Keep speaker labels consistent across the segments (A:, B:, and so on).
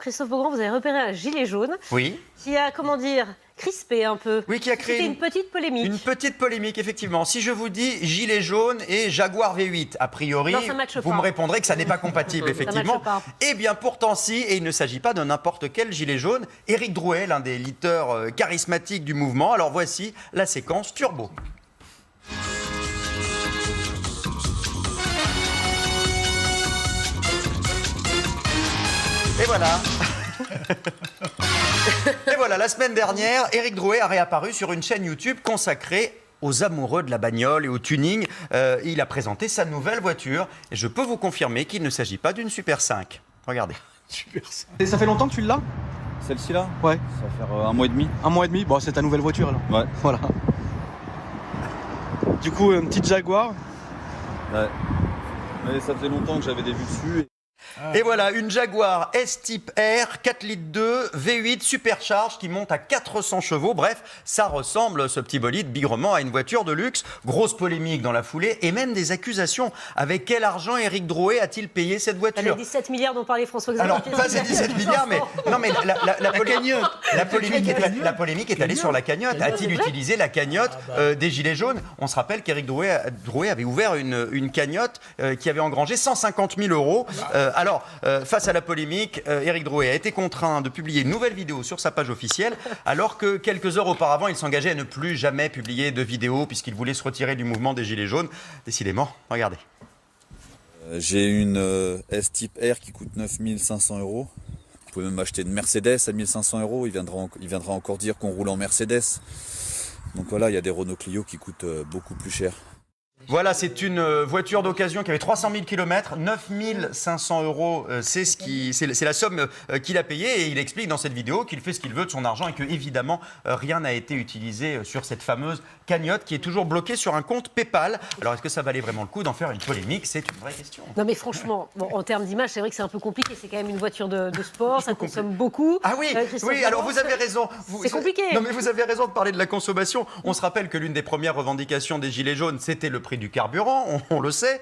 A: Christophe Beaugrand, vous avez repéré un gilet jaune qui a, comment dire, crispé un peu.
B: Oui, qui a créé
A: une petite polémique.
B: Une petite polémique, effectivement. Si je vous dis gilet jaune et Jaguar V8, a priori, vous me répondrez que ça n'est pas compatible, effectivement. Eh bien, pourtant si, et il ne s'agit pas de n'importe quel gilet jaune. Éric Drouet, l'un des leaders charismatiques du mouvement. Alors voici la séquence turbo. Et voilà. Et voilà, la semaine dernière, Éric Drouet a réapparu sur une chaîne YouTube consacrée aux amoureux de la bagnole et au tuning. Il a présenté sa nouvelle voiture et je peux vous confirmer qu'il ne s'agit pas d'une Super 5. Regardez.
C: Super 5. Et ça fait longtemps que tu l'as?
D: Celle-ci là?
C: Ouais.
D: Ça va faire un mois et demi.
C: Un mois et demi? Bon, c'est ta nouvelle voiture là.
D: Ouais.
C: Voilà. Du coup, une petite Jaguar.
D: Ouais. Mais ça faisait longtemps que j'avais des vues dessus.
B: Et voilà, une Jaguar S-Type R, 4 litres 2, V8 supercharge qui monte à 400 chevaux. Bref, ça ressemble, ce petit bolide, bigrement à une voiture de luxe. Grosse polémique dans la foulée et même des accusations. Avec quel argent Éric Drouet a-t-il payé cette voiture?
A: Les 17 milliards dont parlait François-Xavier.
B: Alors, pas ces 17 milliards, mais, non, mais la polémique est allée sur la cagnotte. A-t-il utilisé la cagnotte des Gilets jaunes? On se rappelle qu'Éric Drouet avait ouvert une cagnotte qui avait engrangé 150 000 euros. Alors, face à la polémique, Éric Drouet a été contraint de publier une nouvelle vidéo sur sa page officielle, alors que quelques heures auparavant, il s'engageait à ne plus jamais publier de vidéo puisqu'il voulait se retirer du mouvement des Gilets jaunes. Décidément, regardez.
D: J'ai une S-Type R qui coûte 9 500 euros. Vous pouvez même acheter une Mercedes à 1 500 euros. Il viendra encore dire qu'on roule en Mercedes. Donc voilà, il y a des Renault Clio qui coûtent beaucoup plus cher.
B: Voilà, c'est une voiture d'occasion qui avait 300 000 km, 9 500 euros, c'est la somme qu'il a payée. Et il explique dans cette vidéo qu'il fait ce qu'il veut de son argent et que, évidemment, rien n'a été utilisé sur cette fameuse cagnotte qui est toujours bloquée sur un compte PayPal. Alors, est-ce que ça valait vraiment le coup d'en faire une polémique? C'est une vraie question.
A: Non, mais franchement, bon, en termes d'image, c'est vrai que c'est un peu compliqué. C'est quand même une voiture de sport, ça consomme beaucoup.
B: Ah oui, oui, alors vous avez raison.
A: C'est compliqué.
B: Non, mais vous avez raison de parler de la consommation. On se rappelle que l'une des premières revendications des Gilets jaunes, c'était le prix du carburant, on le sait,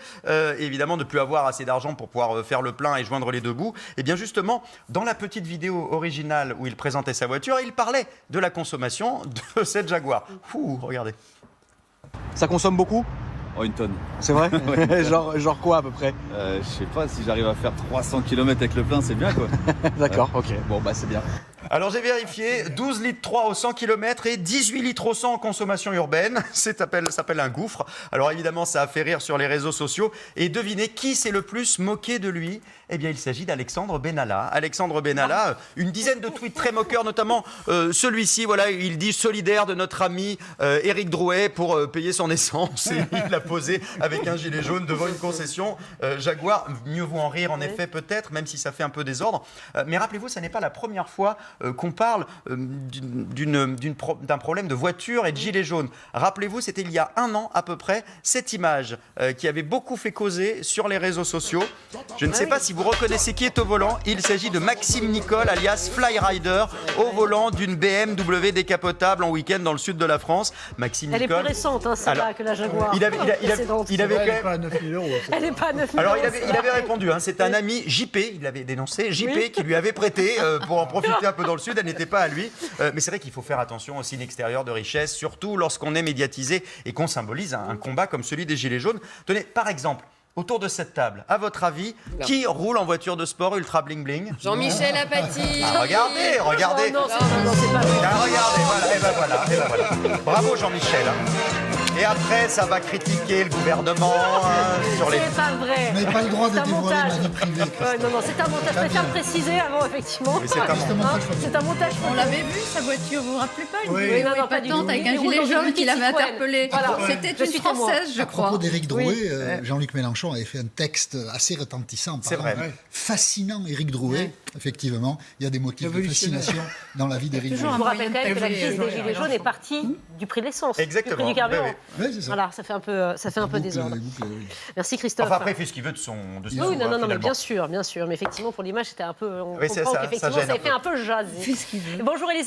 B: évidemment ne plus avoir assez d'argent pour pouvoir faire le plein et joindre les deux bouts. Et bien justement, dans la petite vidéo originale où il présentait sa voiture, il parlait de la consommation de cette Jaguar. Ouh, regardez.
C: Ça consomme beaucoup?
D: Oh, une tonne.
C: C'est vrai? genre quoi à peu près?
D: Je sais pas, si j'arrive à faire 300 km avec le plein, c'est bien quoi.
C: D'accord, ok. Bon, bah c'est bien.
B: Alors j'ai vérifié, 12 litres 3 au 100 km et 18 litres au 100 en consommation urbaine. Ça s'appelle un gouffre. Alors évidemment, ça a fait rire sur les réseaux sociaux. Et devinez qui s'est le plus moqué de lui? Eh bien, il s'agit d'Alexandre Benalla. Alexandre Benalla, une dizaine de tweets très moqueurs, notamment celui-ci. Voilà, il dit solidaire de notre ami Éric Drouet pour payer son essence. Et il l'a posé avec un gilet jaune devant une concession Jaguar. Mieux vaut en rire, en effet, peut-être, même si ça fait un peu désordre. Mais rappelez-vous, ça n'est pas la première fois qu'on parle d'un problème de voiture et de gilet jaune. Rappelez-vous, c'était il y a un an à peu près, cette image qui avait beaucoup fait causer sur les réseaux sociaux. Je ne sais pas si vous reconnaissez qui est au volant. Il s'agit de Maxime Nicole, alias Flyrider, au volant d'une BMW décapotable en week-end dans le sud de la France. Maxime Nicole.
A: Elle est plus récente, hein, celle-là, que la Jaguar.
B: Il avait quand même...
E: Elle n'est pas à 9 000 euros.
A: Elle n'est pas à 9 000
B: Alors,
A: euros.
B: il avait répondu, hein, c'est un ami JP, il l'avait dénoncé, JP qui lui avait prêté pour en profiter un peu dans le sud, elle n'était pas à lui. Mais c'est vrai qu'il faut faire attention au signe extérieur de richesse, surtout lorsqu'on est médiatisé et qu'on symbolise un combat comme celui des Gilets jaunes. Tenez, par exemple, autour de cette table, à votre avis, qui roule en voiture de sport ultra bling bling?
F: Jean-Michel Apathy.
B: Ah, regardez.
A: Oh, non, c'est pas vrai.
B: Ah, regardez, voilà, et ben voilà. Bravo Jean-Michel. Et après, ça va critiquer le gouvernement sur les...
A: C'est pas vrai.
E: Vous n'avez pas le droit de
A: C'est un
E: dévoiler ma
A: montage.
E: vie privée.
A: Non, c'est un montage. Je préfère le préciser avant, effectivement.
B: Mais c'est un montage.
A: C'est un montage.
F: On l'avait vu sa voiture, vous vous rappelez pas?
E: Oui.
A: Non, pas du tout.
F: Avec un
A: Il roule
F: gilet
A: dans une
F: jaune
A: petite
F: qui l'avait
A: Citroën.
F: interpellé.
A: Voilà.
F: C'était
A: Je
F: une
A: suis témoin.
F: Française, je
E: À
F: crois.
E: propos d'Éric Drouet, Jean-Luc Mélenchon avait fait un texte assez retentissant.
B: C'est vrai.
E: Fascinant, Éric Drouet. Effectivement, il y a des motifs de fascination dans la vie d'Éric
A: Je
E: Drouet.
A: vous rappelle quand même que la
F: Évoluer,
A: crise des Gilets jaunes est partie du prix de l'essence.
B: Exactement.
A: Du prix du carburant.
B: Oui,
E: Oui, c'est ça.
A: Voilà, ça fait un peu désordre.
E: Oui.
A: Merci Christophe.
B: Enfin, après, il fait ce qu'il veut de ses
A: Oui,
B: sous,
A: non, mais
B: finalement.
A: bien sûr. Mais effectivement, pour l'image, c'était un peu. On
B: Oui, c'est
A: comprend
B: ça,
A: qu'effectivement,
B: ça gêne
A: ça
B: un
A: a fait
B: peu.
A: un peu jaser.
F: Fais ce qu'il veut.
A: Bonjour Elisabeth.